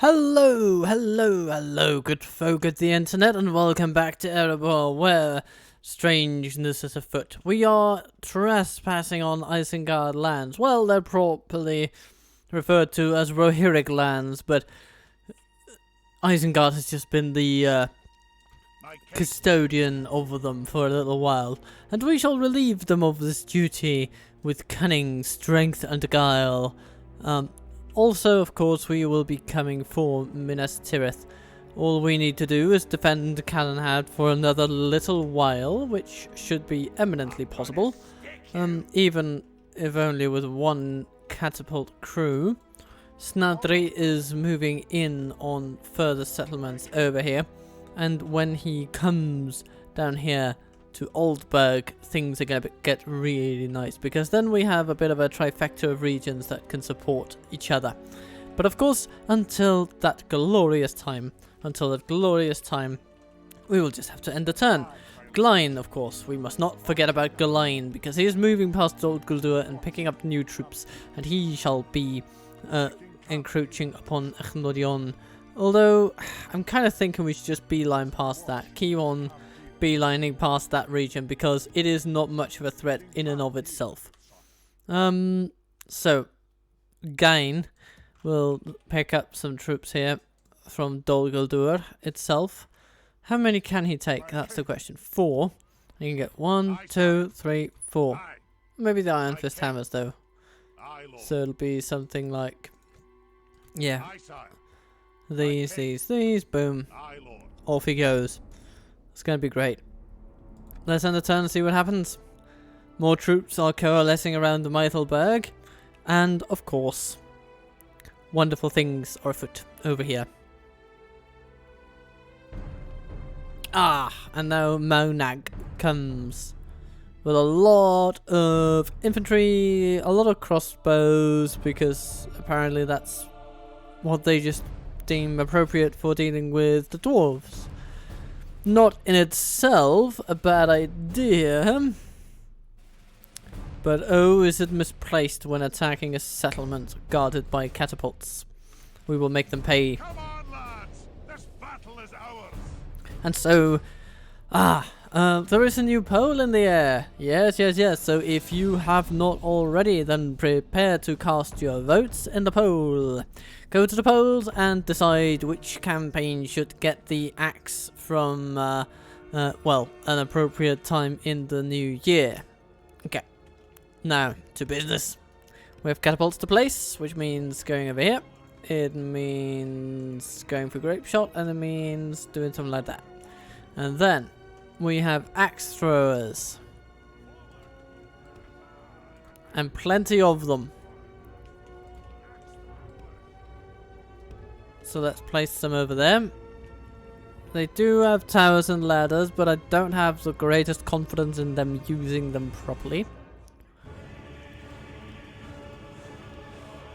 Hello, good folk at the internet, and welcome back to Erebor, where strangeness is afoot. We are trespassing on Isengard lands. Well, they're properly referred to as Rohirric lands, but Isengard has just been the custodian over them for a little while, and we shall relieve them of this duty with cunning, strength, and guile. Also, of course, we will be coming for Minas Tirith. All we need to do is defend Calenhad for another little while, which should be eminently possible, even if only with one catapult crew. Snadri is moving in on further settlements over here, and when he comes down here to Oldburg, things are going to get really nice, because then we have a bit of a trifecta of regions that can support each other. But of course, until that glorious time, we will just have to end the turn. Glein, of course, we must not forget about Glein, because he is moving past Old Guldur and picking up new troops, and he shall be encroaching upon Echnodion. Although, I'm kind of thinking we should just beeline past that. Keep on beelining past that region, because it is not much of a threat in and of itself. So, Gain will pick up some troops here from Dol Guldur itself. How many can he take? That's the question. 4. You can get 1, 2, 3, 4. Maybe the Iron Fist hammers though. So it'll be something like, yeah, these, boom, off he goes. It's going to be great. Let's end the turn and see what happens. More troops are coalescing around the Mythelberg, and of course, wonderful things are afoot over here. And now Monag comes with a lot of infantry, a lot of crossbows, because apparently that's what they just deem appropriate for dealing with the dwarves. Not in itself a bad idea, but oh, is it misplaced when attacking a settlement guarded by catapults. We will make them pay. Come on, lads! This battle is ours! And so, there is a new poll in the air. Yes. So if you have not already, then prepare to cast your votes in the poll. Go to the polls and decide which campaign should get the axe from, well, an appropriate time in the new year. Okay, now to business. We have catapults to place, which means going over here. It means going for grape shot, and it means doing something like that. And then we have axe throwers, and plenty of them. So let's place them over there. They do have towers and ladders, but I don't have the greatest confidence in them using them properly.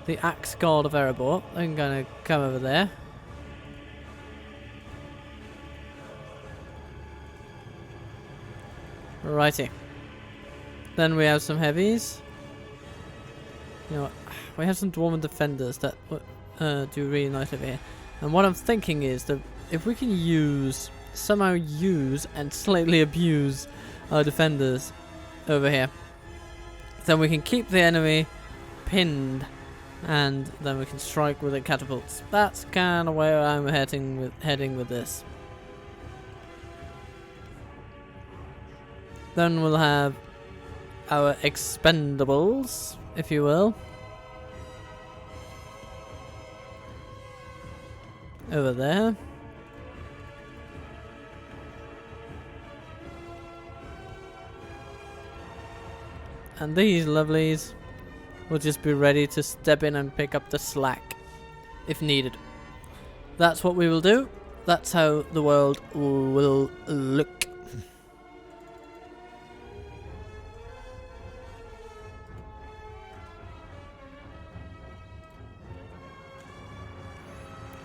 The Axe Guard of Erebor, I'm gonna come over there. Righty. Then we have some heavies. You know what? We have some Dwarven Defenders that do really nice over here. And what I'm thinking is that if we can somehow use and slightly abuse our defenders over here, then we can keep the enemy pinned, and then we can strike with the catapults. That's kind of where I'm heading with this. Then we'll have our expendables, if you will, over there. And these lovelies will just be ready to step in and pick up the slack if needed. That's what we will do. That's how the world will look.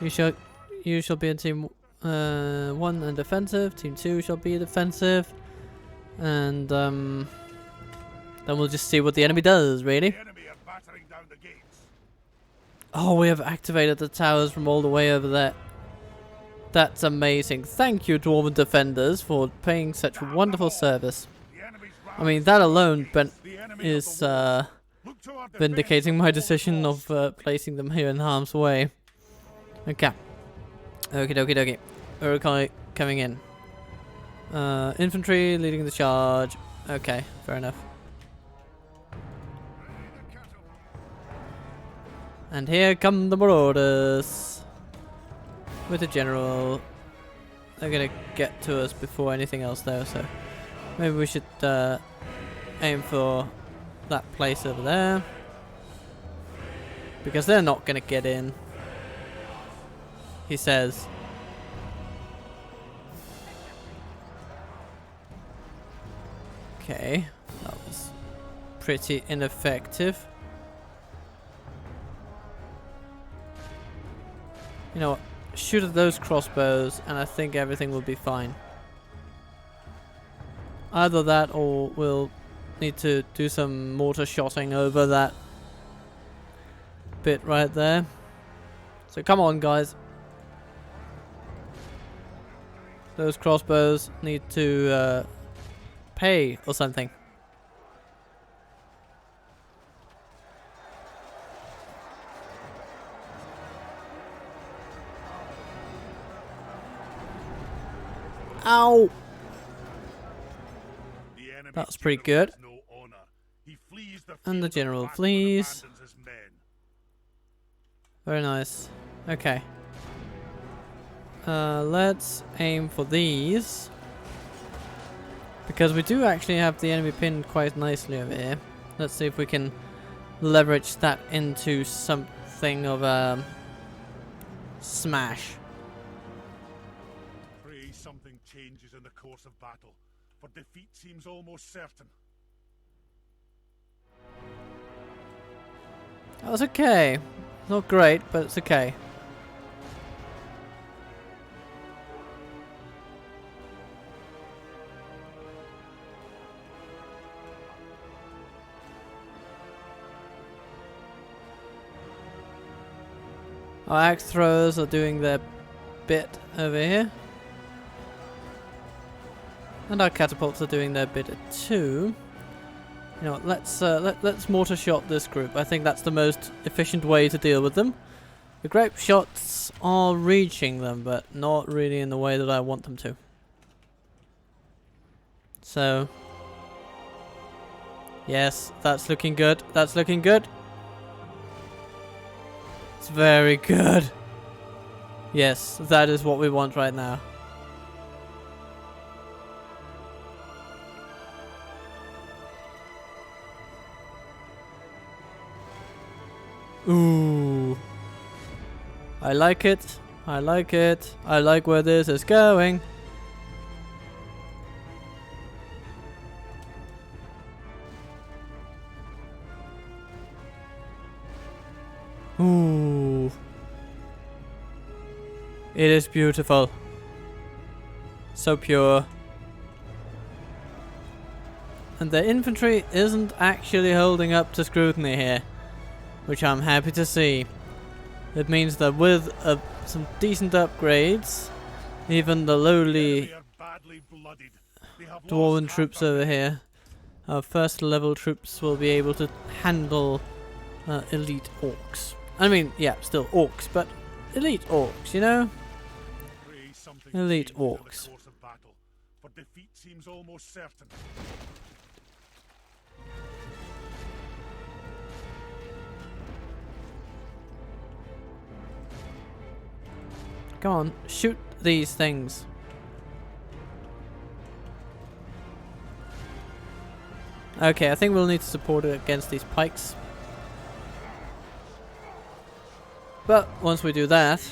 You shall be in team 1 and defensive. Team 2 shall be defensive, and then we'll just see what the enemy does. Really. The enemy are battering down the gates. Oh, we have activated the towers from all the way over there. That's amazing. Thank you, Dwarven Defenders, for paying such wonderful service. The enemy's I mean, rallies that are alone against the enemy of is the wall. Look to our defense vindicating of my all decision the of force. placing them here in harm's way. Okay. Okie dokie dokie. Urukai coming in. Infantry leading the charge. Okay, fair enough. And here come the Marauders. With the general. They're gonna get to us before anything else though, so maybe we should aim for that place over there. Because they're not gonna get in. He says. Okay, that was pretty ineffective. You know what? Shoot at those crossbows and I think everything will be fine. Either that or we'll need to do some mortar shotting over that bit right there. So come on guys. Those crossbows need to pay or something. Ow! That's pretty good. And the general flees. Very nice. Okay. Let's aim for these. Because we do actually have the enemy pinned quite nicely over here. Let's see if we can leverage that into something of a smash. Pray something changes in the course of battle, for defeat seems almost certain. That was okay. Not great, but it's okay. Our axe throwers are doing their bit over here. And our catapults are doing their bit too. You know what, let's mortar shot this group. I think that's the most efficient way to deal with them. The grape shots are reaching them, but not really in the way that I want them to. So yes, that's looking good. That's looking good. It's very good. Yes, that is what we want right now. Ooh. I like it. I like it. I like where this is going. Ooh. It is beautiful. So pure. And the infantry isn't actually holding up to scrutiny here, which I'm happy to see. It means that with some decent upgrades, even the lowly dwarven troops over here, our first level troops will be able to handle elite orcs. I mean, yeah, still orcs, but elite orcs, you know? Elite orcs. For defeat seems almost certain. Come on, shoot these things. Okay, I think we'll need to support it against these pikes. But once we do that,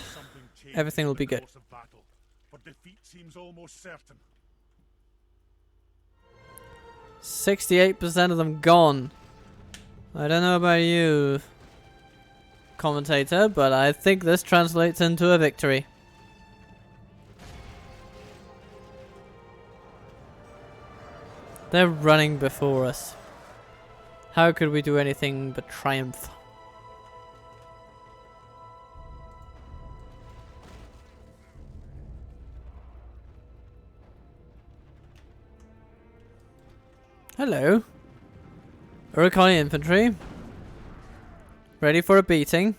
everything will be good. 68% of them gone. I don't know about you, commentator, but I think this translates into a victory. They're running before us. How could we do anything but triumph? Hello. Urukai infantry. Ready for a beating.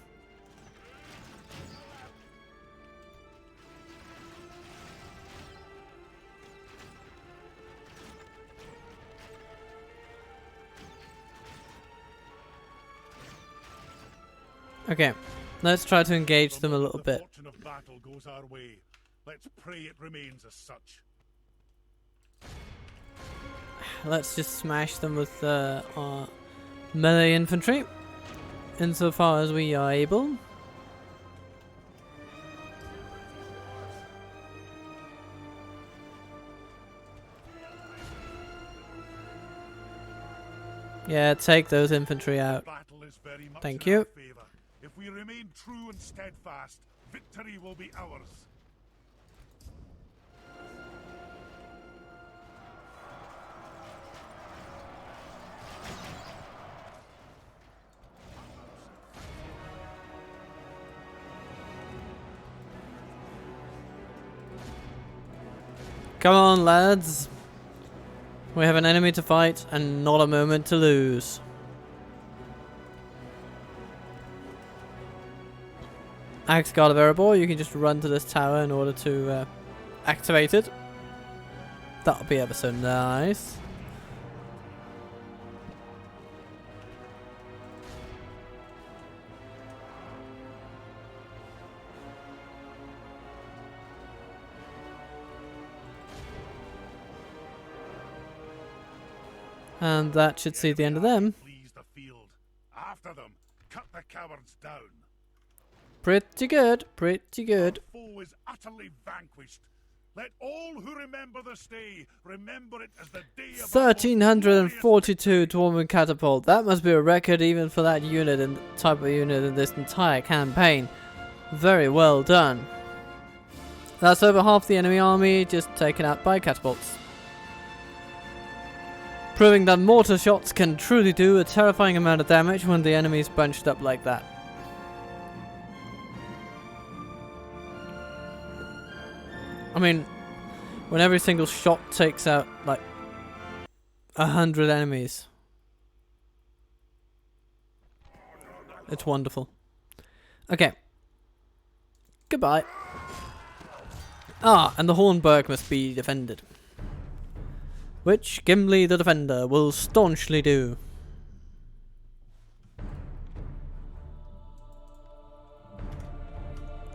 Okay, let's try to engage them a little bit. The fortune of battle goes our way. Let's pray it remains as such. Let's just smash them with our melee infantry, insofar as we are able. Yeah, take those infantry out. Battle is very much Thank in you. our favor. If we remain true and steadfast, victory will be ours. Come on, lads. We have an enemy to fight and not a moment to lose. Axe Guard of Erebor, you can just run to this tower in order to activate it. That'll be ever so nice. And that should see the end of them. Flees the field. After them, cut the cowards down. Pretty good, pretty good. Our foe is utterly vanquished. Let all who remember this day remember it as the day of our most 1342 Dwarven Catapult. That must be a record even for that unit and type of unit in this entire campaign. Very well done. That's over half the enemy army just taken out by catapults. Proving that mortar shots can truly do a terrifying amount of damage when the enemy's bunched up like that. I mean, when every single shot takes out like 100 enemies. It's wonderful. Okay. Goodbye. Ah, and the Hornburg must be defended. Which Gimli the Defender will staunchly do.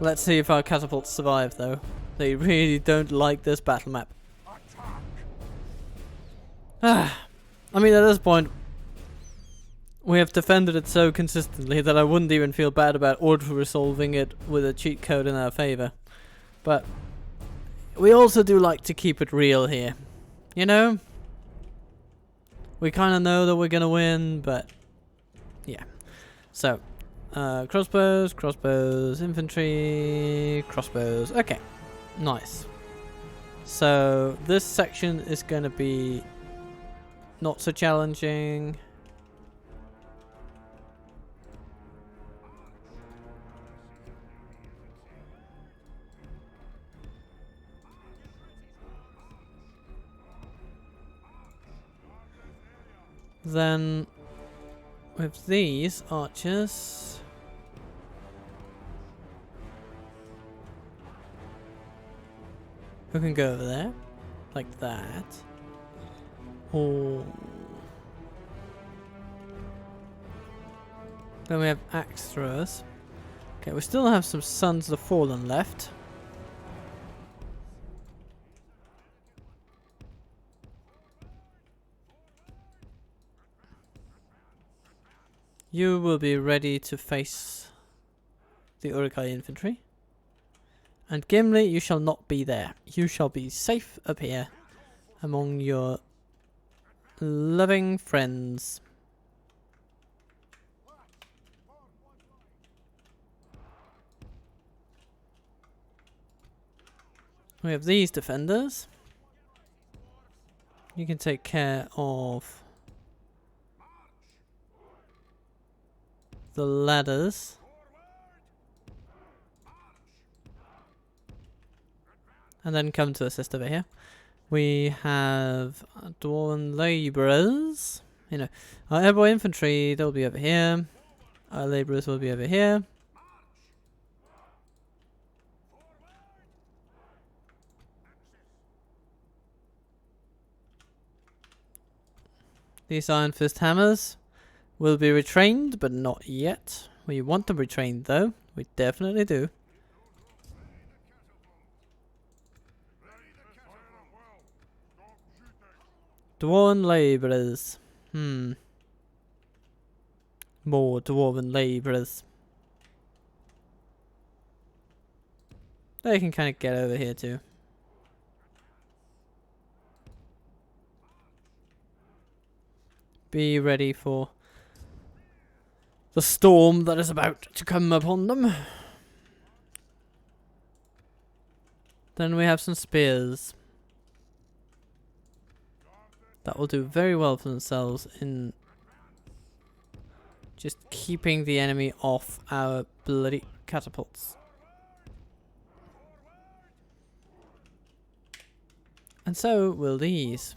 Let's see if our catapults survive though. They really don't like this battle map. I mean, at this point, we have defended it so consistently that I wouldn't even feel bad about auto-resolving it with a cheat code in our favor. But we also do like to keep it real here. You know? We kind of know that we're gonna win, but yeah. So, crossbows, crossbows, infantry, crossbows. Okay, nice. So this section is gonna be not so challenging. Then with these archers, who can go over there like that. Oh. Then we have axe throwers. Okay, we still have some Sons of the Fallen left. You will be ready to face the Urukai infantry. And Gimli, you shall not be there. You shall be safe up here among your loving friends. We have these defenders. You can take care of the ladders. And then come to assist over here. We have dwarven labourers. You know, our airborne infantry, they'll be over here. Our labourers will be over here. These Iron Fist hammers will be retrained, but not yet. We want them retrained though. We definitely do. Dwarven labourers. More dwarven labourers. They can kind of get over here too. Be ready for the storm that is about to come upon them. Then we have some spears. That will do very well for themselves in just keeping the enemy off our bloody catapults. And so will these.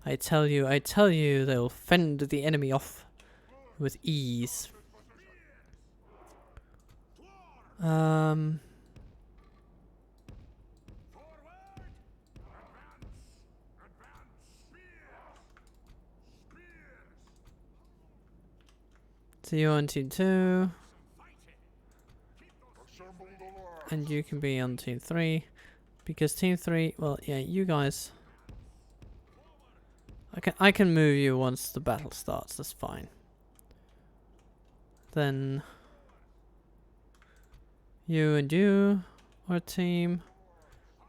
I tell you, they'll fend the enemy off with ease. So you're on team 2. And you can be on team 3. Because team 3, well, yeah, you guys. I can move you once the battle starts, that's fine. Then you and you are a team.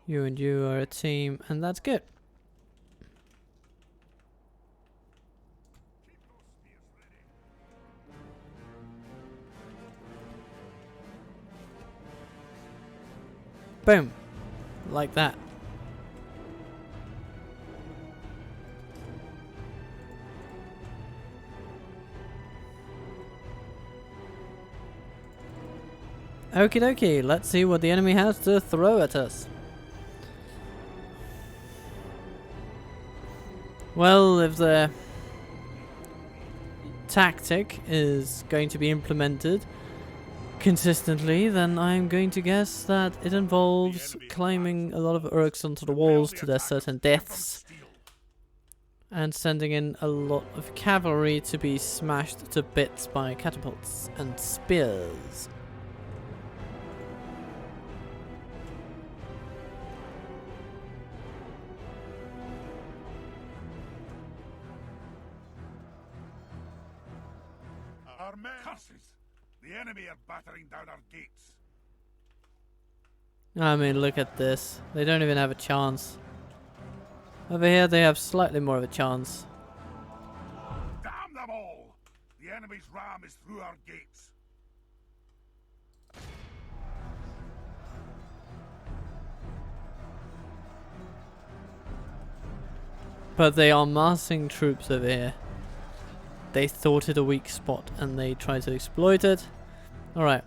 You and you are a team, and that's good. Boom. Like that. Okie dokie, let's see what the enemy has to throw at us. Well, if the tactic is going to be implemented consistently, then I'm going to guess that it involves climbing a lot of orcs onto the walls to their certain deaths and sending in a lot of cavalry to be smashed to bits by catapults and spears. Our men! Curses! The enemy are battering down our gates. I mean, look at this. They don't even have a chance. Over here, they have slightly more of a chance. Damn them all! The enemy's ram is through our gates. But they are massing troops over here. They thought it a weak spot and they tried to exploit it. Alright,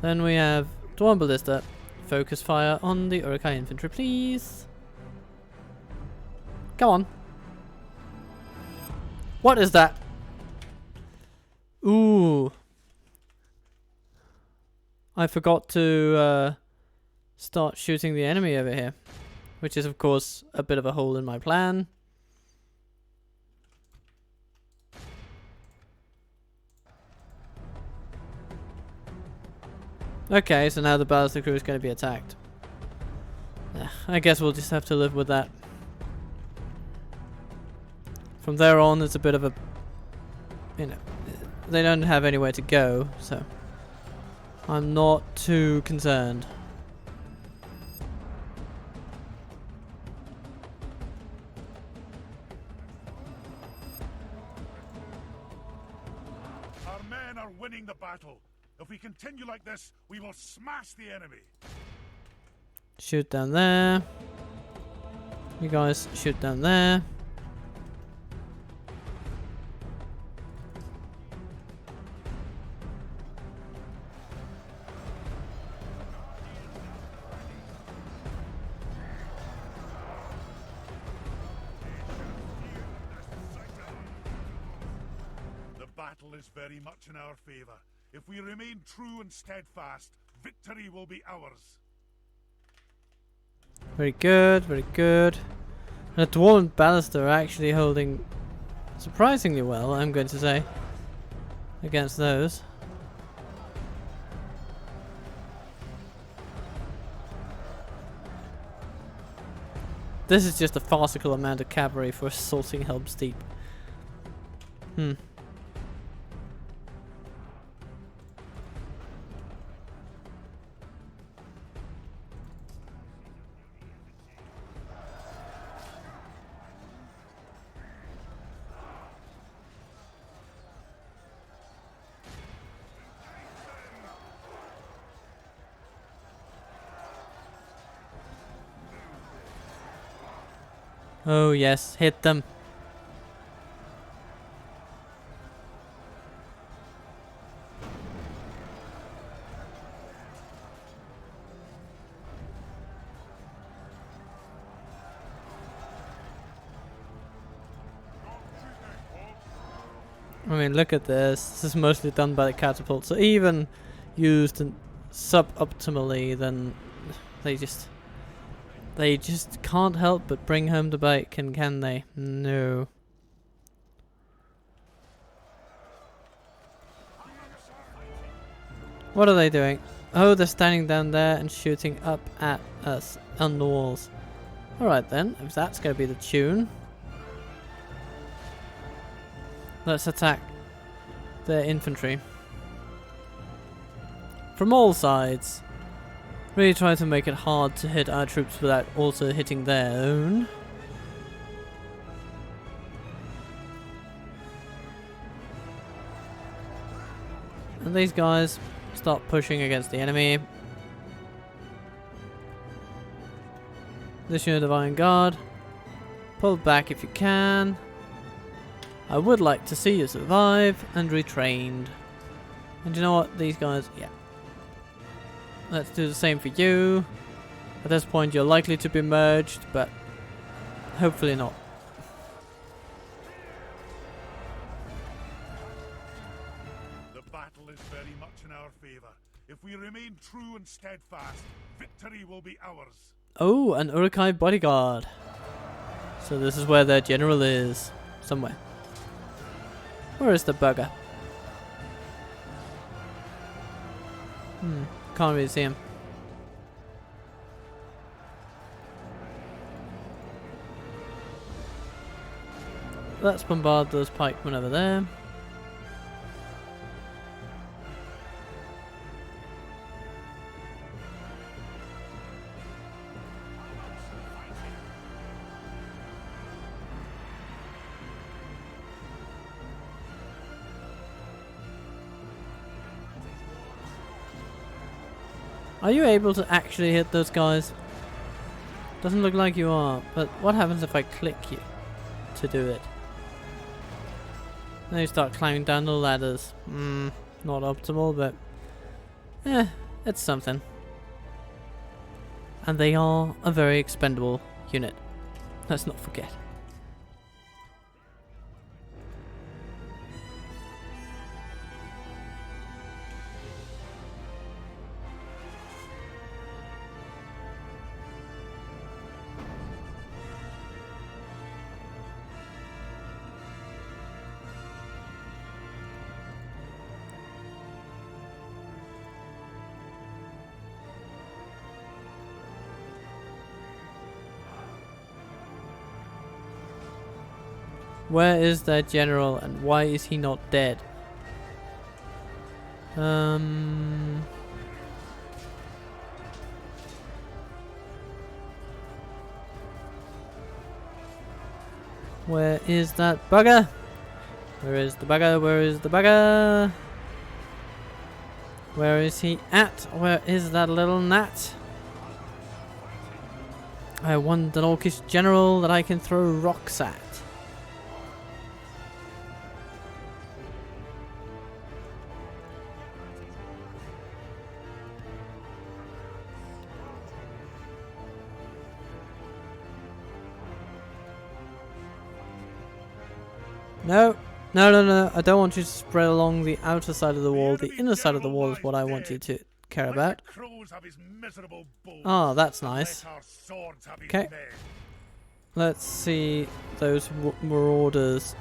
then we have Dwarven Ballista. Focus fire on the Urukai infantry, please. Come on. What is that? Ooh. I forgot to start shooting the enemy over here. Which is of course a bit of a hole in my plan. Okay, so now the ballista crew is going to be attacked. I guess we'll just have to live with that. From there on, it's a bit of a... You know, they don't have anywhere to go, so... I'm not too concerned. Our men are winning the battle. If we continue like this, we will smash the enemy. Shoot down there. You guys shoot down there. battle is very much in our favor. If we remain true and steadfast, victory will be ours. Very good, very good. And the Dwarven Baluster are actually holding surprisingly well, I'm going to say, against those. This is just a farcical amount of cavalry for assaulting Helm's Deep. Oh yes, hit them. I mean, look at this. This is mostly done by the catapult. So even used suboptimally, then they just can't help but bring home the bacon, can they? No. What are they doing? Oh, they're standing down there and shooting up at us on the walls. Alright then, if that's going to be the tune. Let's attack their infantry. From all sides. Really try to make it hard to hit our troops without also hitting their own. And these guys start pushing against the enemy. This unit of Iron Guard. Pull back if you can. I would like to see you survive and retrained. And you know what? These guys, yeah. Let's do the same for you. At this point you're likely to be merged, but hopefully not. The battle is very much in our favor. If we remain true and steadfast, victory will be ours. Oh, an Uruk-hai bodyguard. So this is where their general is. Somewhere. Where is the bugger? Can't really see him. Let's bombard those pikemen over there. Are you able to actually hit those guys? Doesn't look like you are, but what happens if I click you to do it? Then you start climbing down the ladders. Not optimal, but it's something. And they are a very expendable unit. Let's not forget. Where is their general and why is he not dead? Where is that bugger? Where is the bugger? Where is the bugger? Where is he at? Where is that little gnat? I want an orcish general that I can throw rocks at. No, No, no, no, I don't want you to spread along the outer side of the wall. The inner side of the wall is what I want you to care about. Ah, that's nice. Okay. Let's see those marauders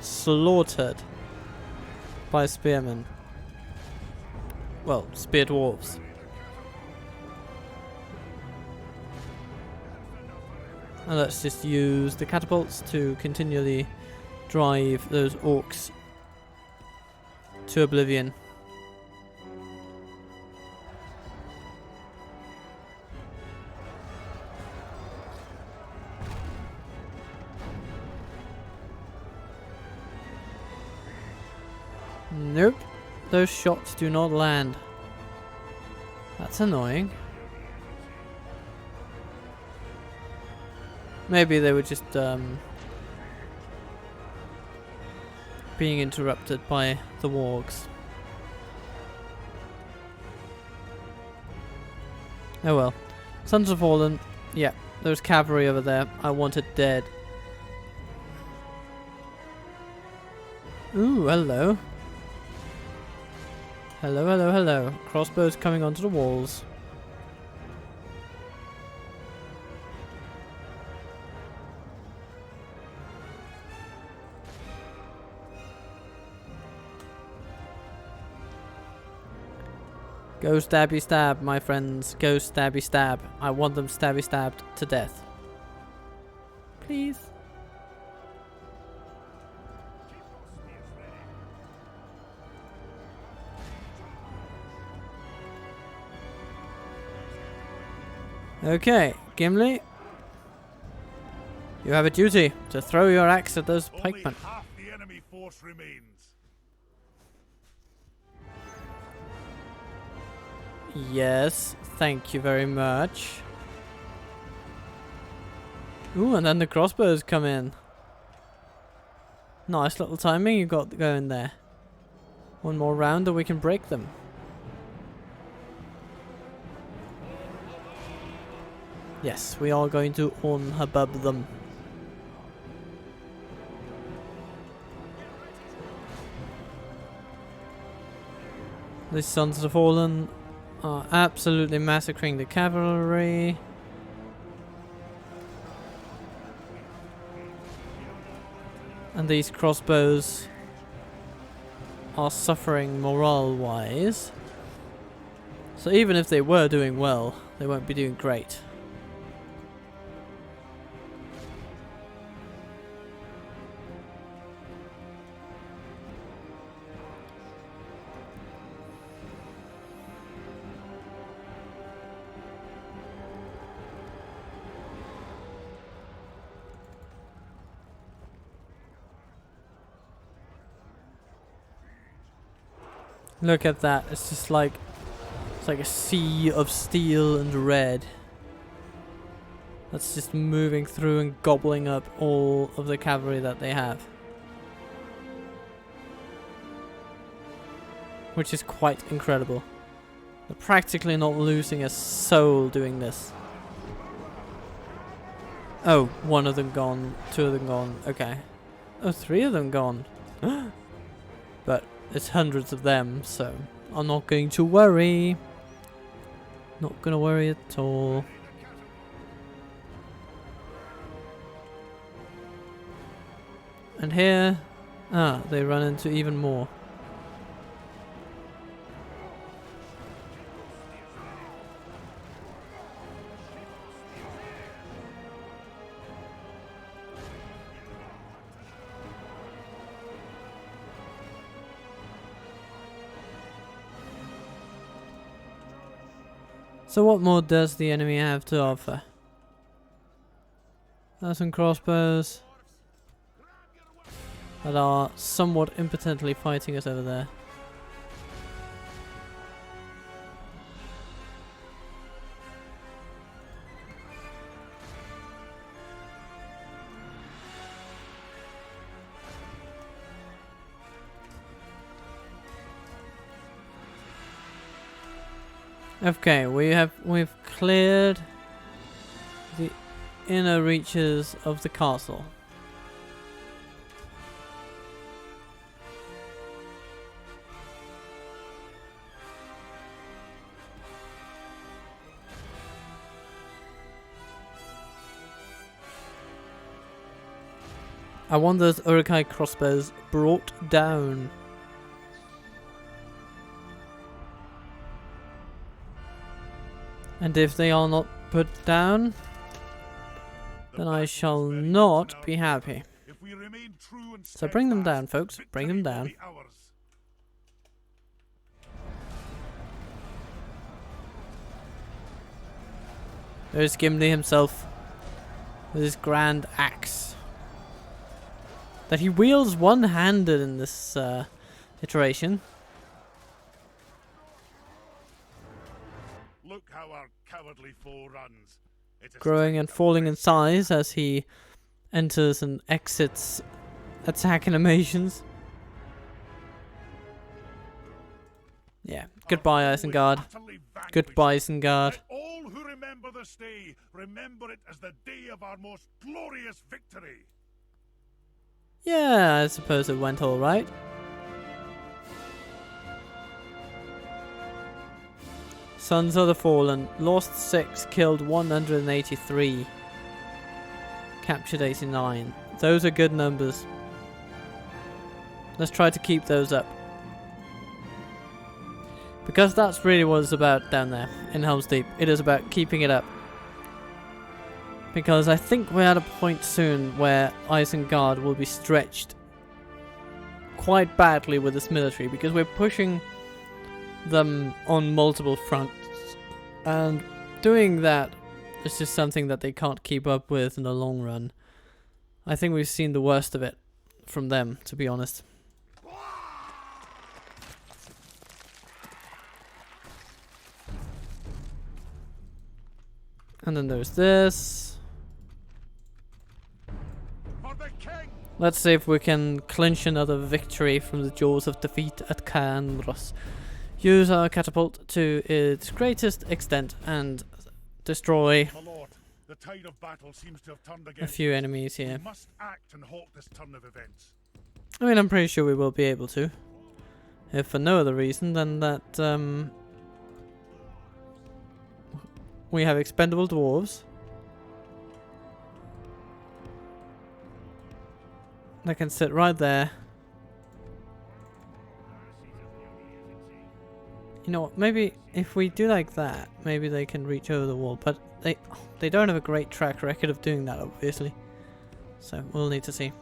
slaughtered by spearmen. Well, spear dwarves. And let's just use the catapults to continually drive those orcs to oblivion. Nope, those shots do not land. That's annoying. Maybe they were just being interrupted by the wargs. Oh well. Sons of Fallen. Yeah, there's cavalry over there. I want it dead. Ooh, hello. Hello, hello, hello. Crossbows coming onto the walls. Go stabby stab, my friends. Go stabby stab. I want them stabby stabbed to death. Please. Okay, Gimli. You have a duty to throw your axe at those pikemen. Only half the enemy force remains. Yes, thank you very much. Ooh, and then the crossbows come in. Nice little timing you got going there. One more round and we can break them. Yes, we are going to unhubbub them. The Sons of the Fallen are absolutely massacring the cavalry. And these crossbows are suffering morale-wise. So even if they were doing well, they won't be doing great. Look at that, it's just like, it's like a sea of steel and red. That's just moving through and gobbling up all of the cavalry that they have. Which is quite incredible. They're practically not losing a soul doing this. Oh, one of them gone, two of them gone, okay. Oh, three of them gone. But it's hundreds of them, so I'm not going to worry. Not gonna worry at all. And here, they run into even more. So what more does the enemy have to offer? There's some crossbows that are somewhat impotently fighting us over there. Okay, we've cleared the inner reaches of the castle. I want those Urukai crossbows brought down. And if they are not put down, then I shall not be happy. So bring them down, folks. Bring them down. There's Gimli himself with his grand axe that he wields one-handed in this iteration. Look how our cowardly foe runs. Growing and falling in size as he enters and exits attack animations. Yeah, goodbye Isengard. Goodbye Isengard. All who remember this day, remember it as the day of our most glorious victory. Yeah, I suppose it went all right. Sons of the Fallen, lost 6, killed 183, captured 89. Those are good numbers. Let's try to keep those up. Because that's really what it's about down there in Helm's Deep. It is about keeping it up. Because I think we're at a point soon where Isengard will be stretched quite badly with this military, because we're pushing them on multiple fronts, and doing that is just something that they can't keep up with in the long run. I think we've seen the worst of it from them, to be honest. And then there's this. Let's see if we can clinch another victory from the jaws of defeat at Canros. Use our catapult to its greatest extent and destroy a few enemies here. I mean, I'm pretty sure we will be able to. If for no other reason than that we have expendable dwarves that can sit right there. You know what, maybe if we do like that, maybe they can reach over the wall, but they don't have a great track record of doing that, obviously. So we'll need to see.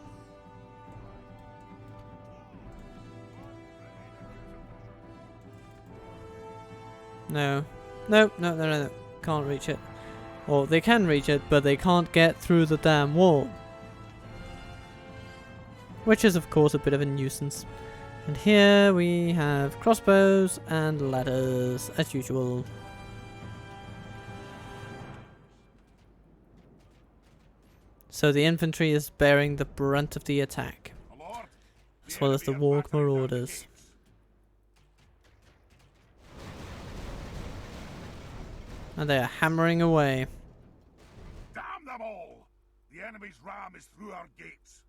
No. No, no, no, no, no. Can't reach it. Or they can reach it, but they can't get through the damn wall. Which is, of course, a bit of a nuisance. And here we have crossbows and ladders, as usual. So the infantry is bearing the brunt of the attack, as well as the warg marauders. And they are hammering away. Damn them all! The enemy's ram is through our gates.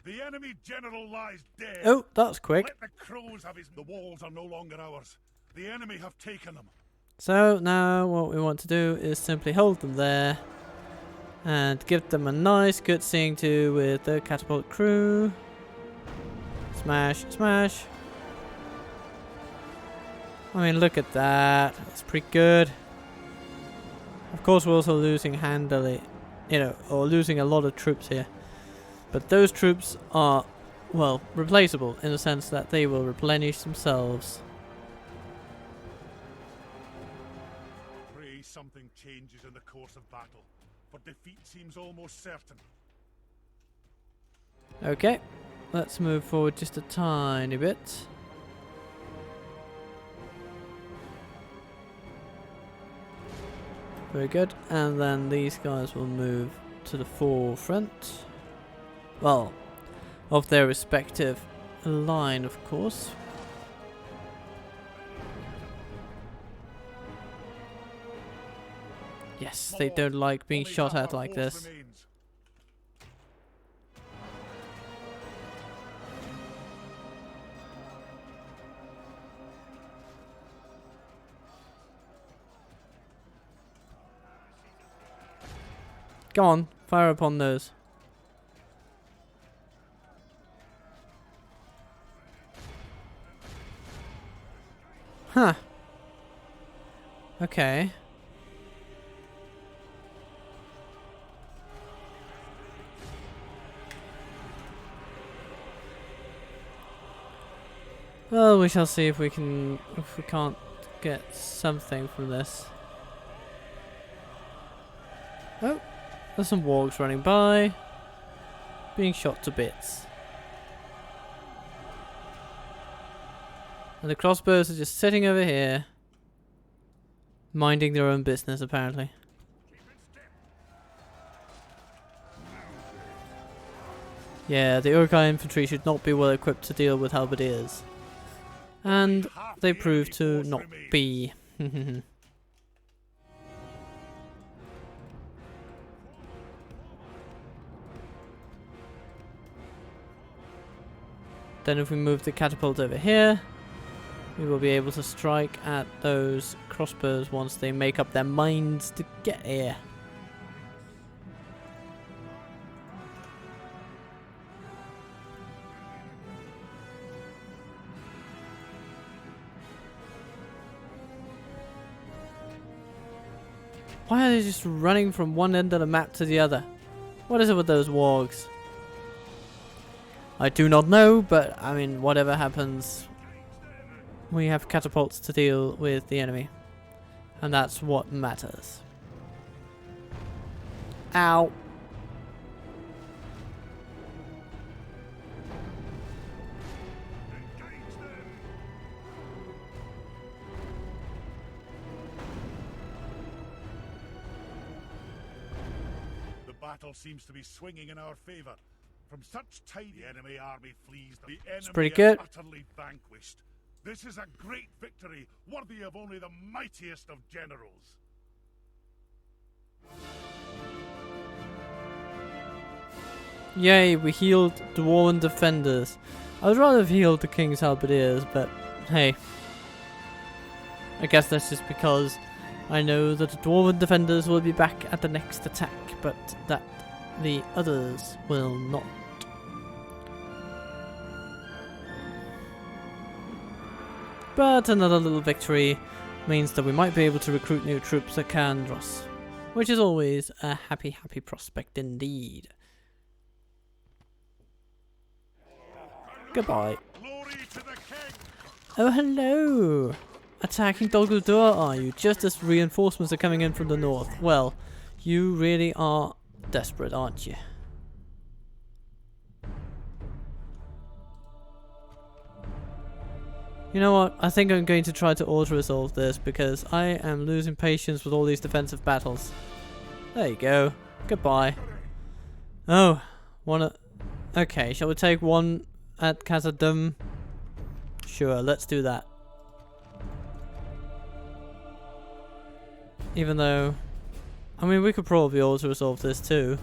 The enemy general lies dead. Oh, that's quick. Let the crows have his... The walls are no longer ours. The enemy have taken them. So now what we want to do is simply hold them there and give them a nice good seeing to with the catapult crew. Smash, smash. I mean, look at that. That's pretty good. Of course, we're also losing handily, or losing a lot of troops here. But those troops are, well, replaceable in the sense that they will replenish themselves. Pray something changes in the course of battle, for defeat seems almost certain. Okay, let's move forward just a tiny bit. Very good, and then these guys will move to the forefront. Well, of their respective line, of course. Yes, they don't like being shot at like this. Go on, fire upon those. Huh. Okay. Well, we shall see if we can't get something from this. Oh, there's some wargs running by, being shot to bits. And the crossbows are just sitting over here, minding their own business, apparently. Yeah, the Uruk-hai infantry should not be well equipped to deal with halberdiers. And they prove to not be. Then if we move the catapult over here, we will be able to strike at those crossbows once they make up their minds to get here. Why are they just running from one end of the map to the other? What is it with those wargs? I do not know, but I mean, whatever happens, we have catapults to deal with the enemy. And that's what matters. Ow. Battle seems to be swinging in our favor. From such time the enemy army flees, the enemy pretty good. is utterly vanquished. This is a great victory, worthy of only the mightiest of generals. Yay, we healed Dwarven defenders. I would rather have healed the King's halberdiers, but hey. I guess that's just because I know that the Dwarven defenders will be back at the next attack, but that the others will not. But another little victory means that we might be able to recruit new troops at Kandros, which is always a happy, happy prospect indeed. Goodbye. Glory to the king! Oh, hello! Attacking Dol Guldur, are you? Just as reinforcements are coming in from the north. Well, you really are desperate, aren't you? You know what? I think I'm going to try to auto-resolve this because I am losing patience with all these defensive battles. There you go. Goodbye. Oh, okay, shall we take one at Khazad-dûm? Sure, let's do that. Even though, I mean, we could probably auto-resolve this too.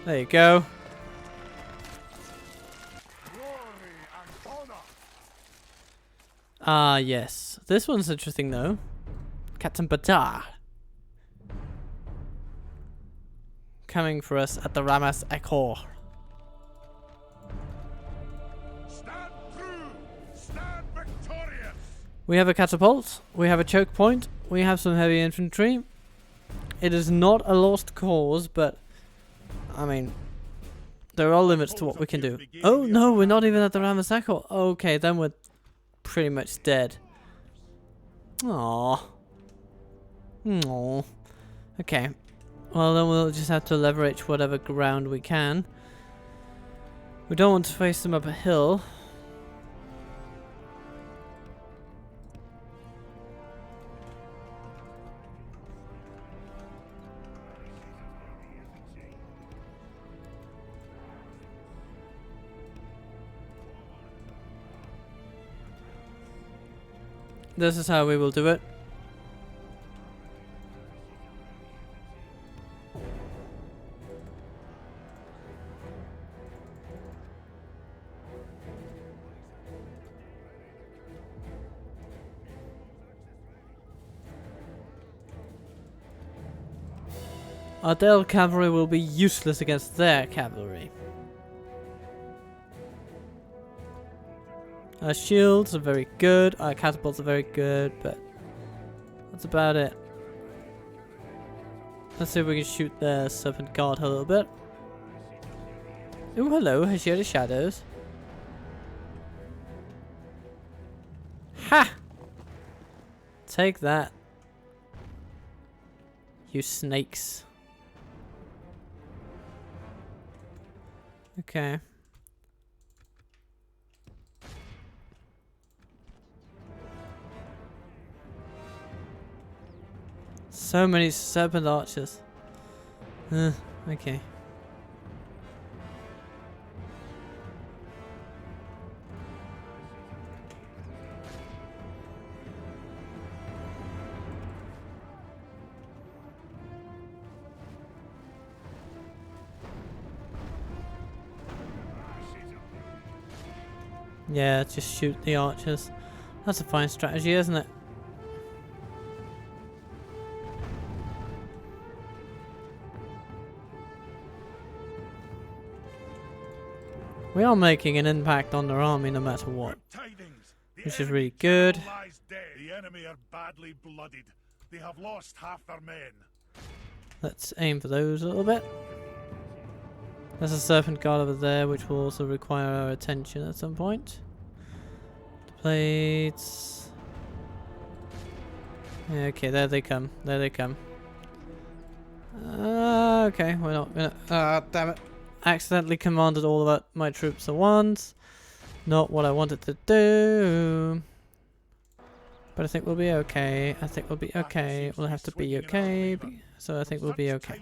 There you go. Ah, yes. This one's interesting though. Captain Badar. Coming for us at the Ramas Akor. Stand true! Stand victorious! We have a catapult, we have a choke point, we have some heavy infantry. It is not a lost cause, but I mean, there are limits to what we can do. Oh no, we're not even at the Ramas Akor. Okay, then we're pretty much dead. Aww. Aww. Okay. Well, then we'll just have to leverage whatever ground we can. We don't want to face them up a hill. This is how we will do it. Our Dale cavalry will be useless against their cavalry. Our shields are very good, our catapults are very good, but that's about it. Let's see if we can shoot the serpent guard a little bit. Oh, hello, has she had shadows? Ha! Take that. You snakes. Okay. So many serpent archers. Okay. Yeah, just shoot the archers. That's a fine strategy, isn't it? We are making an impact on their army no matter what, which is really good. The enemy are badly blooded. They have lost half their men. Let's aim for those a little bit. There's a serpent guard over there, which will also require our attention at some point. The plates. Okay, there they come. There they come. Okay, we're not gonna. Damn it! Accidentally commanded all of my troops at once. Not what I wanted to do. But I think we'll be okay. I think we'll be okay. We'll have to be okay. So I think we'll be okay.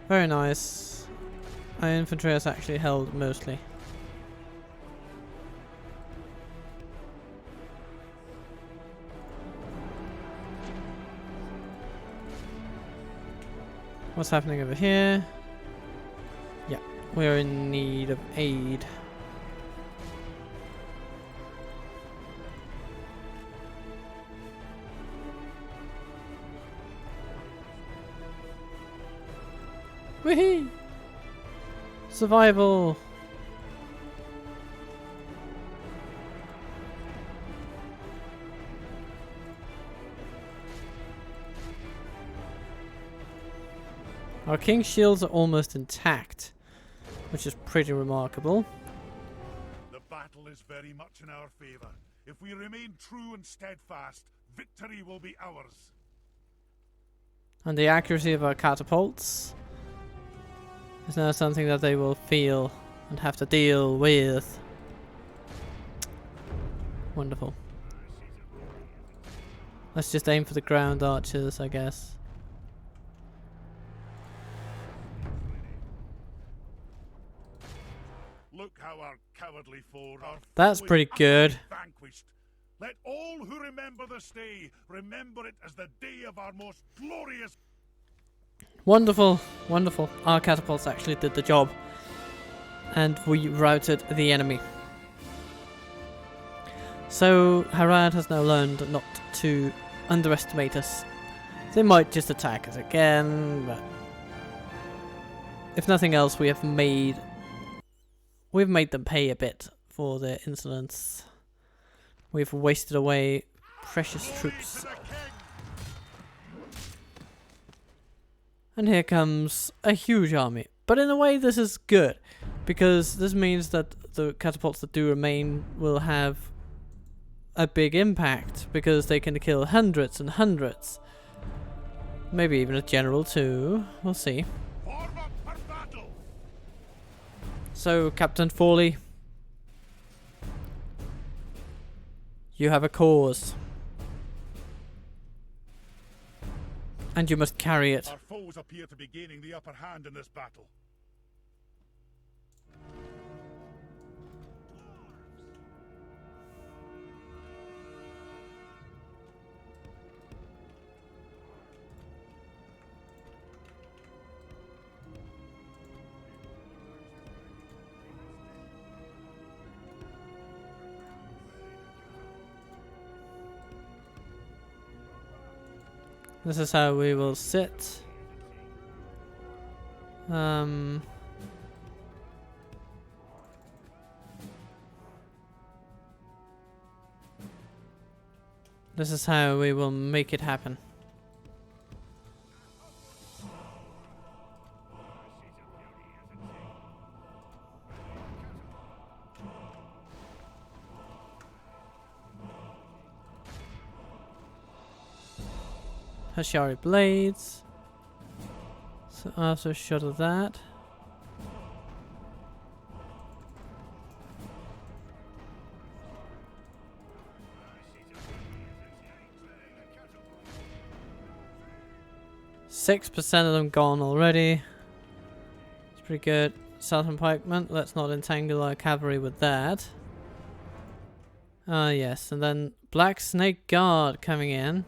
Very nice. Our infantry has actually held mostly. What's happening over here? Yeah, we're in need of aid. Whee! Survival! Our king's shields are almost intact, which is pretty remarkable. The battle is very much in our favor. If we remain true and steadfast, victory will be ours. And the accuracy of our catapults is now something that they will feel and have to deal with. Wonderful. Let's just aim for the ground archers, I guess. Look how our cowardly foe are. That's pretty good. Vanquished. Let all who remember this day remember it as the day of our most glorious. Wonderful, wonderful. Our catapults actually did the job. And we routed the enemy. So Harad has now learned not to underestimate us. They might just attack us again, but if nothing else, we've made them pay a bit for their insolence. We've wasted away precious troops. And here comes a huge army. But in a way this is good, because this means that the catapults that do remain will have a big impact, because they can kill hundreds and hundreds. Maybe even a general too. We'll see. So, Captain Fawley, you have a cause. And you must carry it. Our foes appear to be gaining the upper hand in this battle. This is how we will sit. This is how we will make it happen. Hashari blades. So after a shot of that. %6 of them gone already. It's pretty good. Southern pikemen. Let's not entangle our cavalry with that. Ah, yes. And then Black Snake Guard coming in.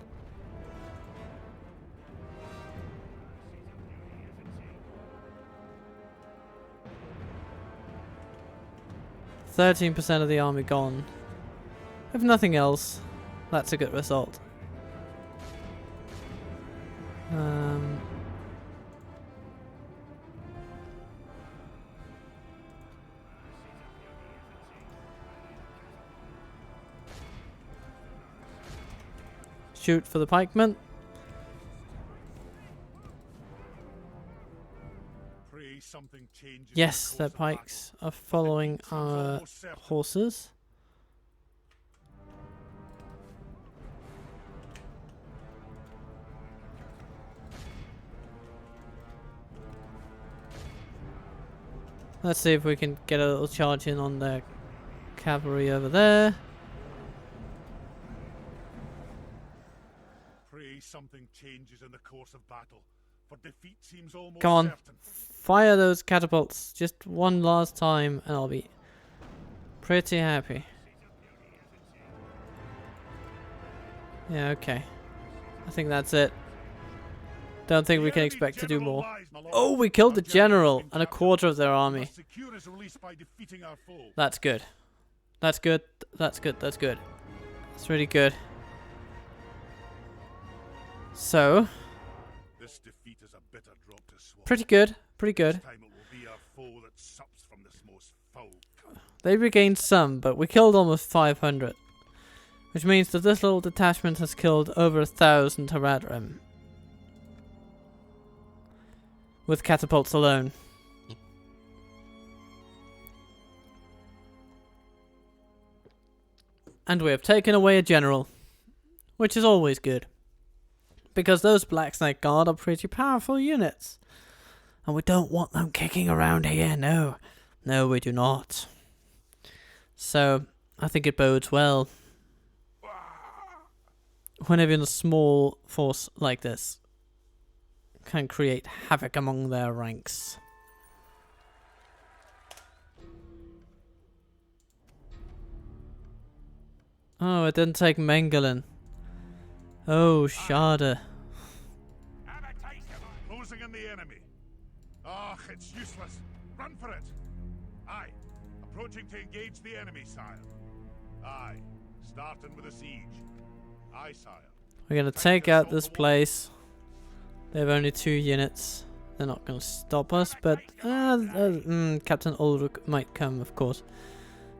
%13 of the army gone. If nothing else, that's a good result. Shoot for the pikemen. Yes, their pikes are following our horses. Let's see if we can get a little charge in on their cavalry over there. Pray something changes in the course of battle, for defeat seems almost Come on, certain. fire those catapults just one last time and I'll be pretty happy. Yeah, okay. I think that's it. Don't think we can expect to do more. Oh, we killed the general and a quarter of their army. That's good. That's good. That's good. That's good. That's really good. So, this defeat is a bitter drop to swallow. pretty good. Pretty good. This time it will be our foe that sups from this most foul cup. They regained some, but we killed almost 500. Which means that this little detachment has killed over 1,000 Haradrim. With catapults alone. And we have taken away a general. Which is always good. Because those Black Snake Guard are pretty powerful units. And we don't want them kicking around here, no. No, we do not. So, I think it bodes well. Whenever in a small force like this can create havoc among their ranks. Oh, it didn't take Mengelin. Oh, Sharda. Closing in the enemy. Ah, it's useless. Run for it. Aye. Approaching to engage the enemy, sire. Aye. Starting with a siege. Aye, sire. We're gonna take out this place. They have only 2 units. They're not gonna stop us, but Captain Ulrich might come, of course.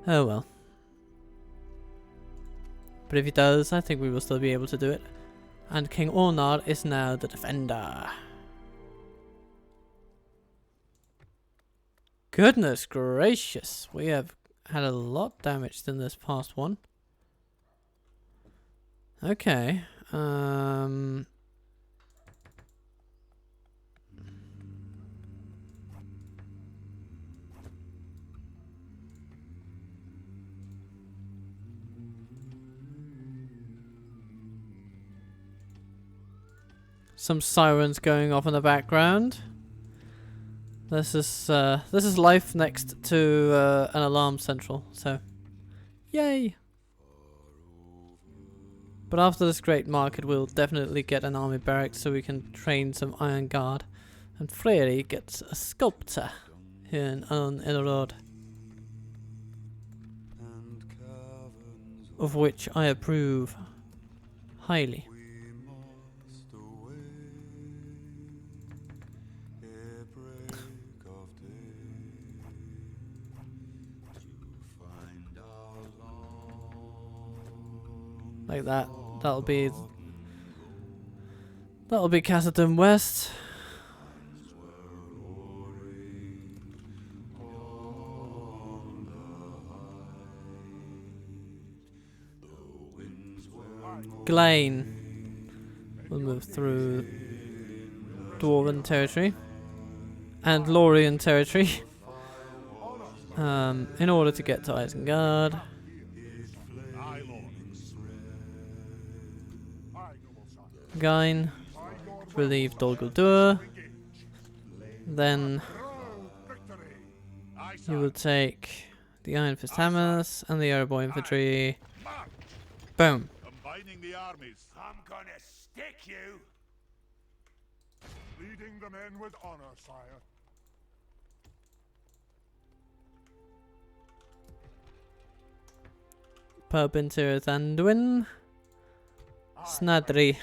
Oh well. But if he does, I think we will still be able to do it. And King Ornar is now the defender. Goodness gracious, we have had a lot damaged in this past one. Okay, some sirens going off in the background. This is life next to an alarm central, so yay! But after this great market, we'll definitely get an army barracks so we can train some Iron Guard, and Freyri gets a sculptor here on Erebor, of which I approve highly. like that. That'll be Castletown West. Glane will move through Dwarven territory and Lorien territory in order to get to Isengard. Gain, relieve Dol Guldur. Then you will take the Iron Fist Hammers and the Erebor infantry. Boom. Combining the armies. I'm gonna stick you. Leading the men with honor, sire. Perbinter Thandwin. Snadri.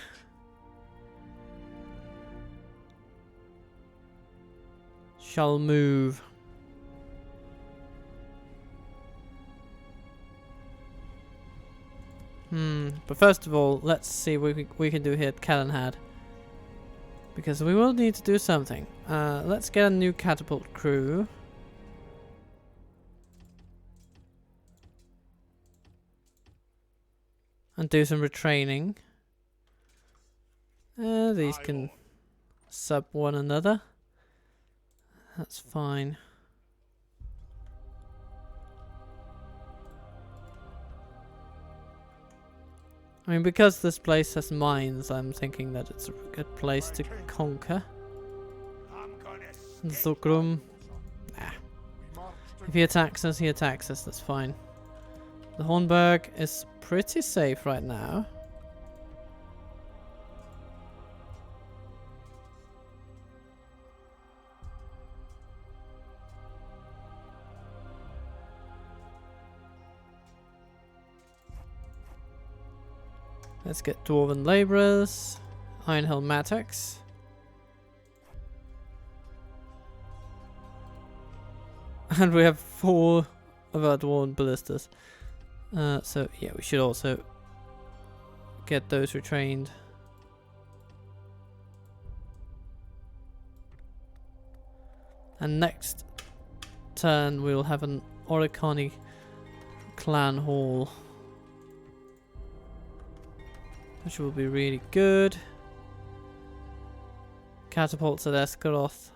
Shall move. But first of all, let's see what we can do here at Calenhad. Because we will need to do something. Let's get a new catapult crew. And do some retraining. These can sub one another. That's fine. I mean, because this place has mines, I'm thinking that it's a good place to conquer. Zukrum. Nah. If he attacks us, he attacks us, that's fine. The Hornburg is pretty safe right now. Let's get Dwarven Labourers, Ironhelm Mattox. And we have 4 of our Dwarven Ballistas. So yeah, we should also get those retrained. And next turn we'll have an Oricani clan hall, which will be really good. Catapults at Esgaroth.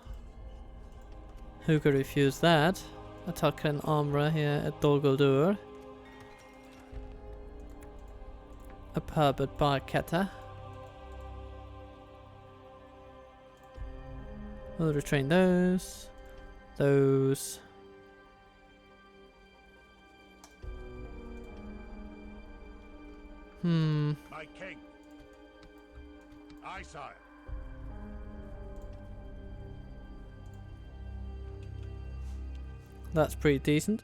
Who could refuse that? A Tulkren armourer here at Dol Guldur. A pub at Bar Keta. We'll retrain those. Those. My king. Aye, sire. That's pretty decent.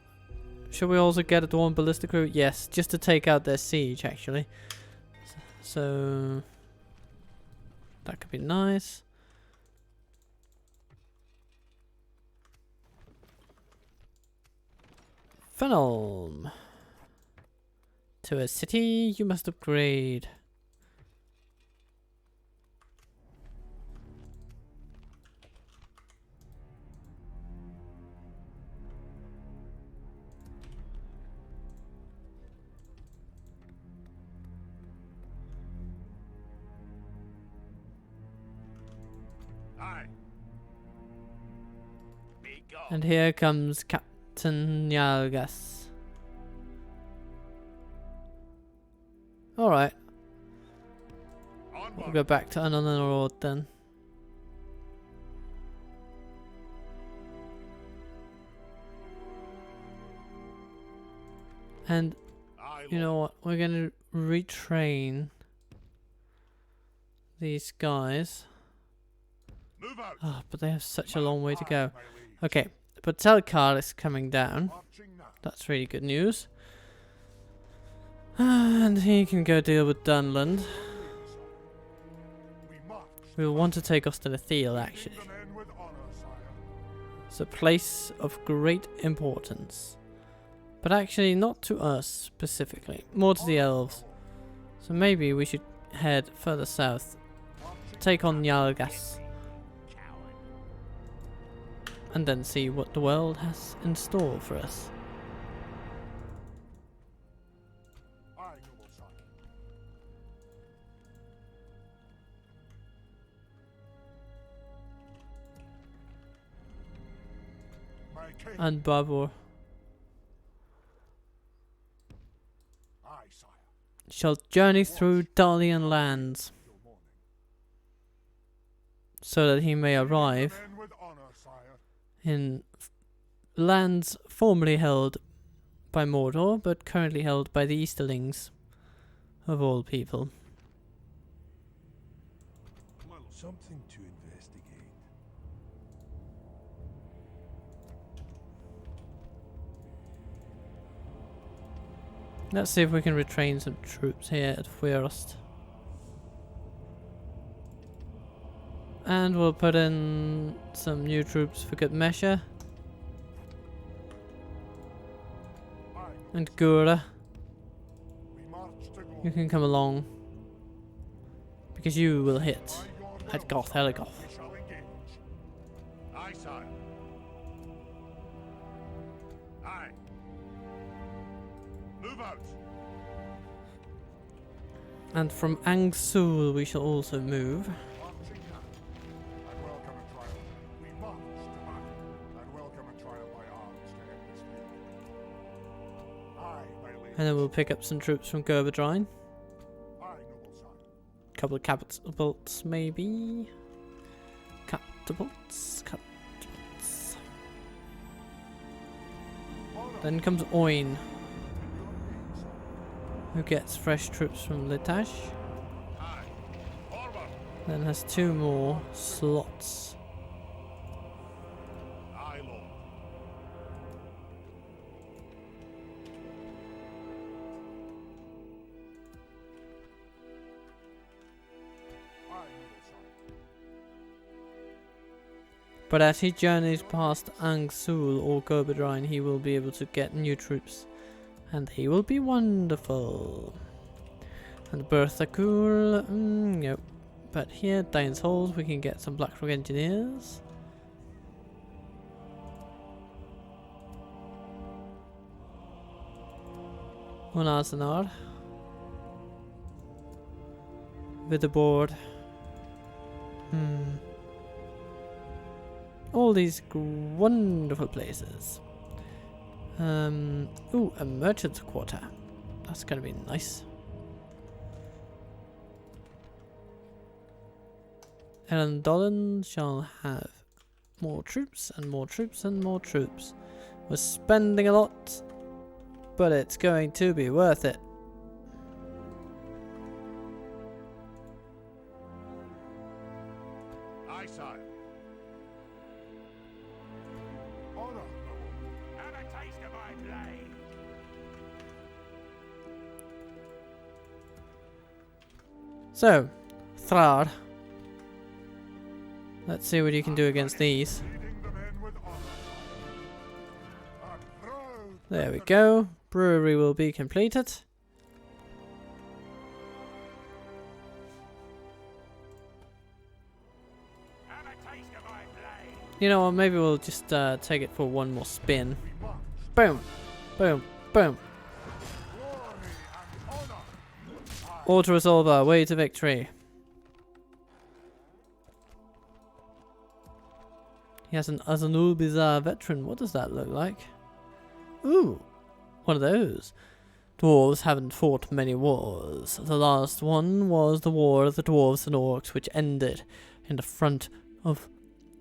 Should we also get a Dwarven Ballista crew? Yes, just to take out their siege, actually. So that could be nice. Fenelm. To a city you must upgrade. Aye. And here comes Captain Yalgas. Alright. We'll go back to Anonarod then. And you know what? We're going to retrain these guys. Oh, but they have such a long way to go. Okay, but Telkar is coming down. That's really good news. And he can go deal with Dunland. We'll want to take Osterlithiel, actually. It's a place of great importance. But actually not to us specifically. More to the elves. So maybe we should head further south, take on Yalgas, and then see what the world has in store for us. And Bavor shall journey through Dalian lands, so that he may arrive in lands formerly held by Mordor, but currently held by the Easterlings, of all people. Something to investigate. Let's see if we can retrain some troops here at Fwyrst. And we'll put in some new troops for good measure. And Gura, you can come along, because you will hit at Goth Heligoth. Aye, sire. Aye. Move out. And from Angsul we shall also move. And then we'll pick up some troops from Gerberdrine. Couple of catapults, maybe. Catapults. Then comes Oin, who gets fresh troops from Litash. Then has 2 more slots. But as he journeys past Angsul or Gerberdrine, he will be able to get new troops. And they will be wonderful. And Berthakul, nope. But here, Dane's Halls, we can get some Blackrock Engineers. Unazanar. With the board. All these wonderful places. Ooh, a merchant's quarter. That's gonna be nice. Ellen Dolan shall have more troops and more troops and more troops. We're spending a lot, but it's going to be worth it. Aye, sire. Honor. Have a taste of my blade. So, Thrar. Let's see what you can do against these. There we go. Brewery will be completed. You know what, maybe we'll just take it for one more spin. Boom! Boom! Boom! Auto-resolver, way to victory. He has an Azanul Bizarre Veteran. What does that look like? Ooh, one of those. Dwarves haven't fought many wars. The last one was the War of the Dwarves and Orcs, which ended in the front of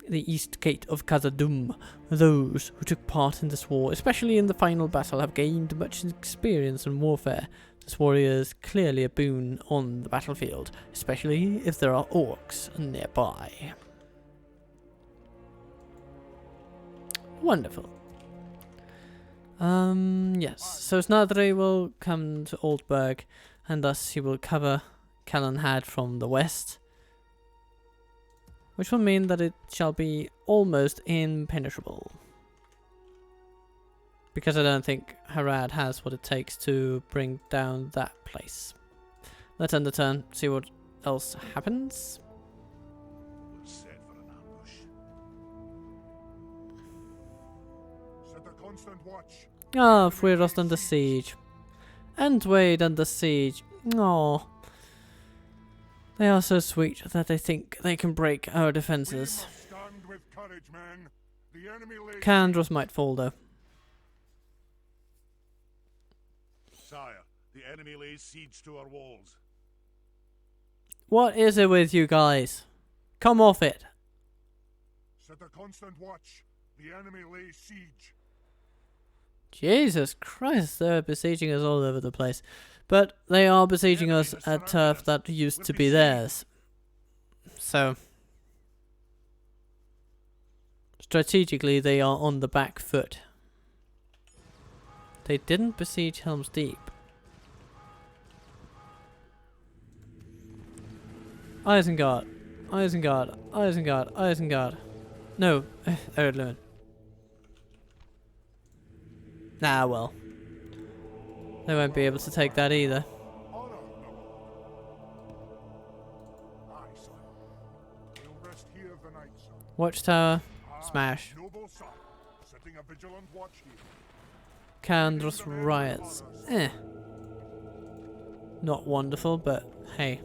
the East Gate of Khazad-dûm. Those who took part in this war, especially in the final battle, have gained much experience in warfare. This warrior is clearly a boon on the battlefield, especially if there are orcs nearby. Wonderful. Yes, so Snadri will come to Oldburg, and thus he will cover Calenhad from the west, which will mean that it shall be almost impenetrable. Because I don't think Harad has what it takes to bring down that place. Let's end the turn, see what else happens. We'll set for an ambush. Set a constant watch. Ah, Freirost under siege. And Wade under siege. Oh, they are so sweet that they think they can break our defenses. Stand with courage, men. The enemy lays Candros might fall though. Sire, the enemy lays siege to our walls. What is it with you guys? Come off it. Set a constant watch. The enemy lays siege. Jesus Christ, they're besieging us all over the place. But they are besieging us at turf that used to be theirs. So, strategically, they are on the back foot. They didn't besiege Helm's Deep. Isengard. Isengard. Isengard. Isengard. No, Erdlun. Nah, well. They won't be able to take that either. Honor, aye, sire. We'll rest here the night, sir. Watchtower. Aye, Smash. Noble sire, setting a vigilant watch here. Candros riots. Not wonderful, but hey.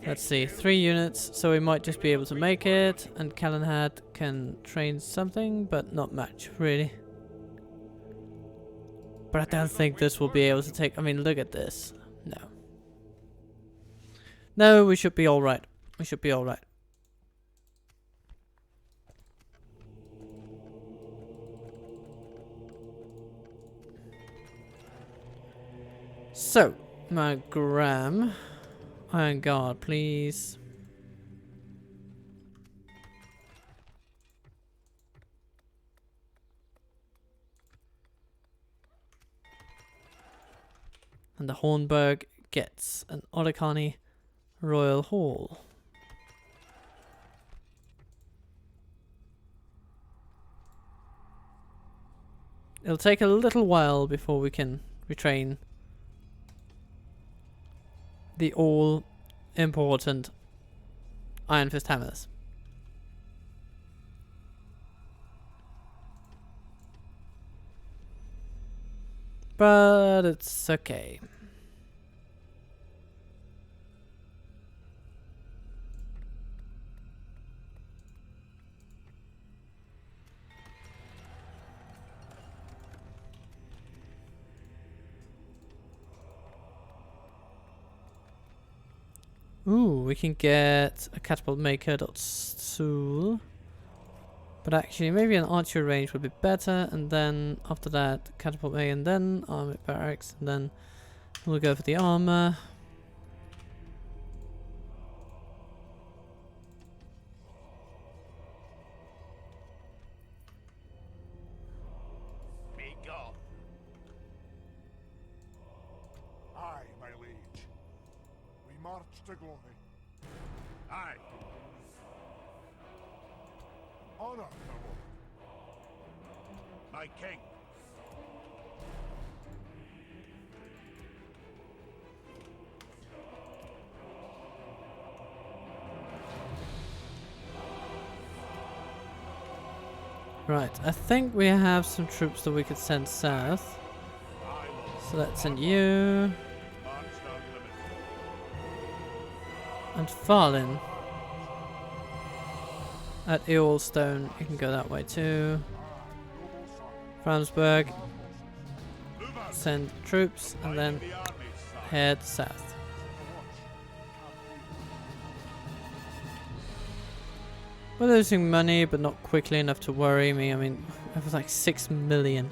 Let's see, 3 units, so we might just be able to make it, and Calenhad can train something, but not much, really. But I don't think this will be able to take, I mean, look at this. No. No, we should be alright. We should be alright. So, my Graham. Iron Guard, please. And the Hornburg gets an Otakani Royal Hall. It'll take a little while before we can retrain the all-important Iron Fist hammers. But it's okay. Ooh, we can get a catapult maker .sool. But actually, maybe an archer range would be better, and then after that, catapult maker, and then armor barracks, and then we'll go for the armor. May God. Aye, my liege. We march to glory. Aye. Honor, noble. My king. Right, I think we have some troops that we could send south. So let's send you. And Farlin. At Eolstone, you can go that way too. Framsburg. Send troops and then head south. We're losing money, but not quickly enough to worry me. I mean, it was like 6 million.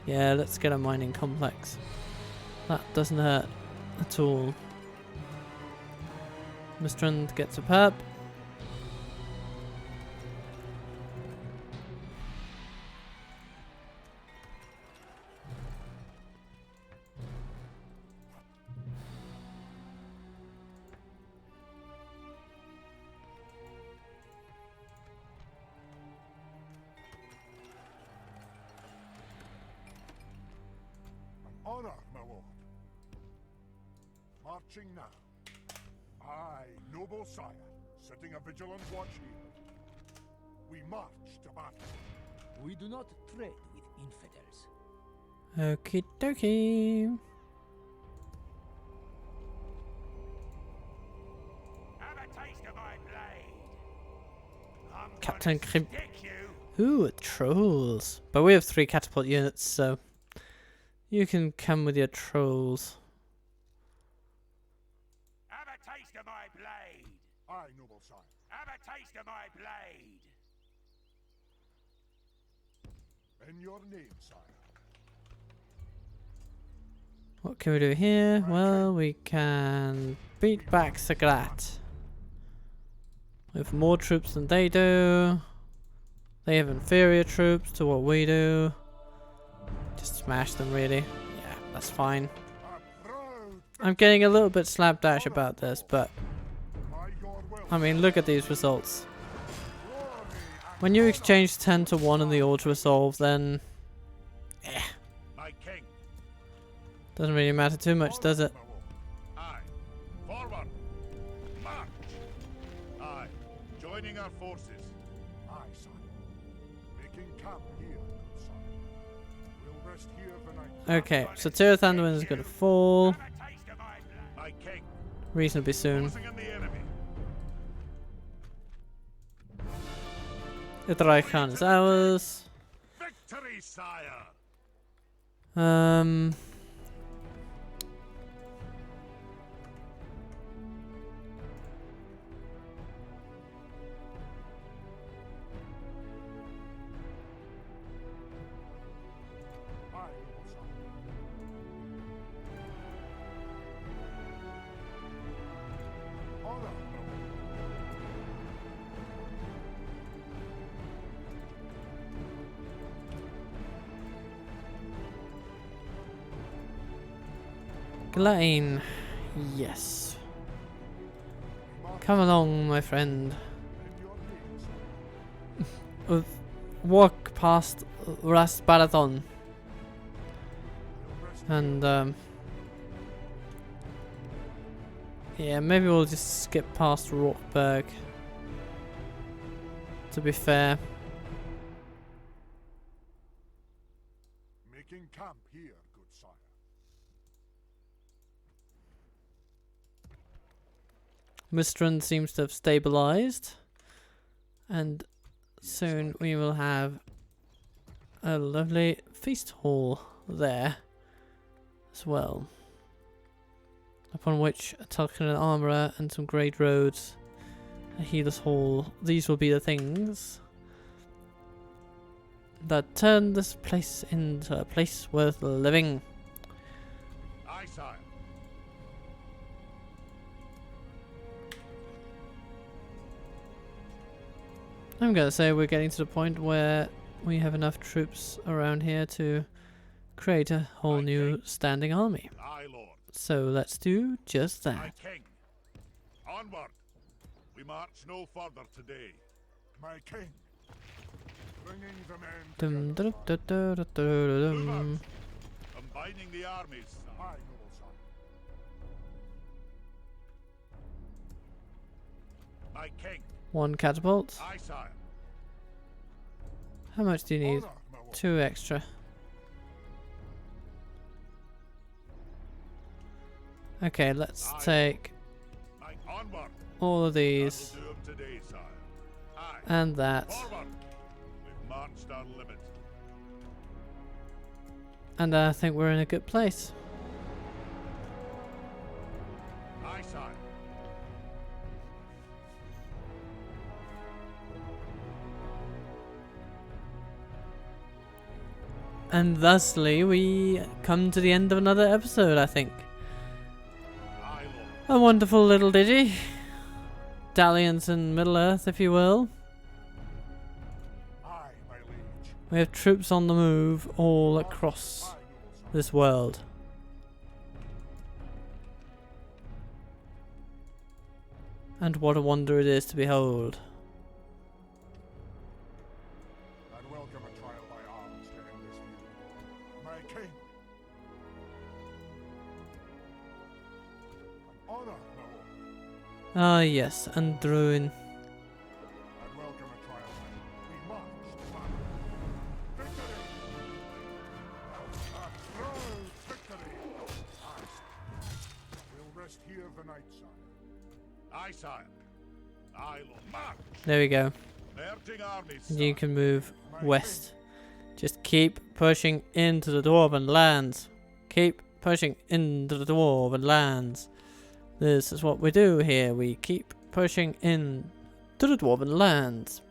Yeah, let's get a mining complex. That doesn't hurt at all. Mistrand gets a perp. Honor, my lord. Marching now. Aye, noble sire, setting a vigilant watch here. We march to battle. We do not trade with infidels. Okie dokie. Have a taste of my blade. Captain Grim. Ooh, trolls. But we have 3 catapult units, so you can come with your trolls. Have a taste of my blade. Aye, noble sire. Have a taste of my blade. In your name, sire. What can we do here? Well, we can beat back Sagrat. We have more troops than they do. They have inferior troops to what we do. Just smash them, really. Yeah, that's fine. I'm getting a little bit slapdash about this, but I mean, look at these results. When you exchange 10 to 1 in the auto-resolve, then doesn't really matter too much, does it? Aye. Forward. March. Aye. Joining our forces. Aye, son. Making camp here, son. We'll rest here the night. Okay, so Tyr Thunderwind is going to fall My king. reasonably soon. Closing in the enemy. Idrai Khan is ours. Victory, sire. Glane. Yes. Come along, my friend. Walk past Ras Barathon. And, yeah, maybe we'll just skip past Rockberg. To be fair. Making camp here, good sire. Mistran seems to have stabilized. And soon we will have a lovely feast hall there as well. Upon which a Tulkan armourer and some great roads, a healer's hall. These will be the things that turn this place into a place worth living. Aye, sire. I'm gonna say we're getting to the point where we have enough troops around here to create a whole new standing army. Aye, lord. So let's do just My that. king. Onward. We march no further today. My king. Bringing the men Dum, together. da, da, da, da, da, dum. Movers. Combining the armies. Aye, noble sire. My king. 1 catapult. Aye, sire. How much do you need? Honor, my lord. 2 extra. Okay, let's take My onward. all of That'll these do 'em today, sire. Aye. and that, Forward. We've marched our limit. and I think we're in a good place. Aye, sire. And thusly, we come to the end of another episode, I think. Aye, lord. A wonderful little ditty. Dalliance in Middle-earth, if you will. Aye, my liege. We have troops on the move all across Aye, noble sire. this world. And what a wonder it is to behold. I'd welcome a trial by arms to end this feud. My king. Honor, my lord. Ah, yes, and Druin. I'd welcome a trial. We march to battle. Victory! A proud victory! Aye. We'll rest here the night, sire. Aye, sire. I will march. There we go. Merging armies, You sire. can move west. Just keep pushing into the Dwarven lands. Keep pushing into the Dwarven lands. This is what we do here. We keep pushing in to the Dwarven lands.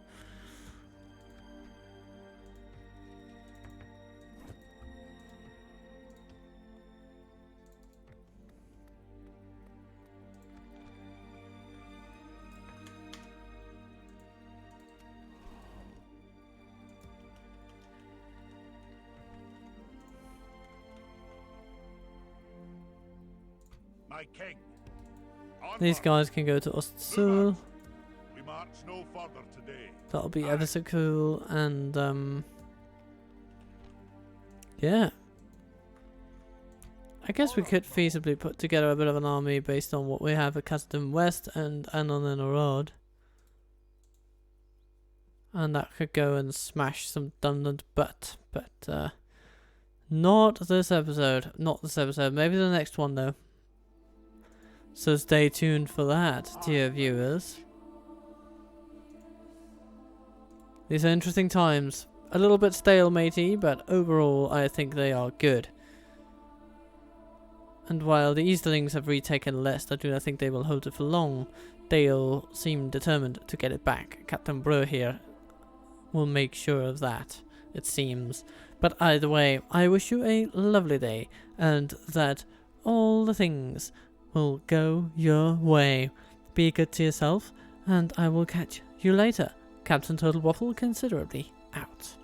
My king. Onward. These guys can go to Ostsul. We march no further today. That'll be ever so cool. And yeah. I guess we could feasibly put together a bit of an army based on what we have at Custom West and Anon and Arod. And that could go and smash some Dunland butt. But not this episode. Not this episode. Maybe the next one though. So stay tuned for that, dear viewers. These are interesting times. A little bit stalematey, but overall I think they are good. And while the Easterlings have retaken Lest, I do not think they will hold it for long. They'll seem determined to get it back. Captain Breu here will make sure of that, it seems. But either way, I wish you a lovely day, and that all the things will go your way. Be good to yourself, and I will catch you later. Captain Turtle Waffle considerably out.